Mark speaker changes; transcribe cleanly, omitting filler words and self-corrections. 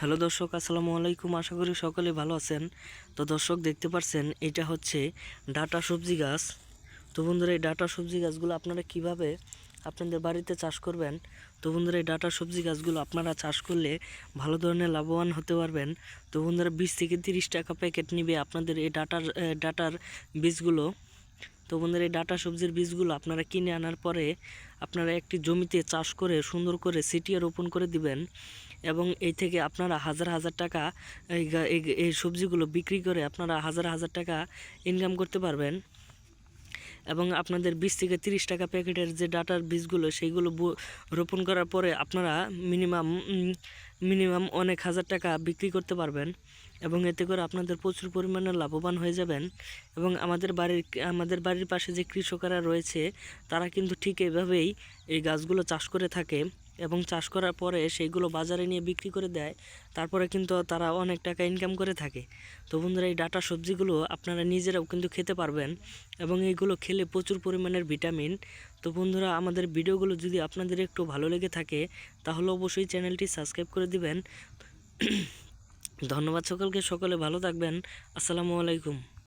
Speaker 1: Hello দর্শক, আসসালামু আলাইকুম। আশা করি সকলে ভালো আছেন। তো দর্শক, দেখতে পাচ্ছেন এটা হচ্ছে ডাটা সবজি গাছ। তো বন্ধুরা, এই ডাটা সবজি গাছগুলো আপনারা কিভাবে আপনাদের বাড়িতে চাষ করবেন। তো বন্ধুরা, এই ডাটা সবজি গাছগুলো আপনারা চাষ করলে ভালো ধরনের লাভবান হতে পারবেন। তো বন্ধুরা, 20 থেকে 30 টাকা প্যাকেট নিবে আপনাদের এই ডাটার বীজগুলো। তো বন্ধুরা, এই ডাটা সবজির বীজগুলো আপনারা কিনে আনার পরে আপনারা একটি জমিতে চাষ করে সুন্দর করে ছিটিয়ে রোপণ করে দিবেন, এবং এই থেকে আপনারা হাজার হাজার টাকা এই সবজিগুলো বিক্রি করে আপনারা হাজার হাজার টাকা ইনকাম করতে পারবেন। এবং আপনাদের 20 থেকে 30 টাকা প্যাকেটের যে ডাটার বীজগুলো সেইগুলো রোপণ করার পরে আপনারা মিনিমাম অনেক হাজার টাকা বিক্রি করতে পারবেন, এবং এতে করে আপনাদের প্রচুর পরিমাণে লাভবান হয়ে যাবেন। এবং আমাদের বাড়ির পাশে যে কৃষকরা রয়েছে তারা কিন্তু ঠিক এভাবেই এই গাছগুলো চাষ করে থাকে, এবং চাষ করার পরে সেইগুলো বাজারে নিয়ে বিক্রি করে দেয়। তারপরে কিন্তু তারা অনেক টাকা ইনকাম করে থাকে। তো বন্ধুরা, এই ডাটা সবজিগুলো আপনারা নিজেরাও কিন্তু খেতে পারবেন, এবং এইগুলো খেলে প্রচুর পরিমাণের ভিটামিন। তো বন্ধুরা, আমাদের ভিডিওগুলো যদি আপনাদের একটু ভালো লেগে থাকে তাহলে অবশ্যই চ্যানেলটি সাবস্ক্রাইব করে দিবেন। ধন্যবাদ সকলকে, সকলে ভালো থাকবেন। আসসালামু আলাইকুম।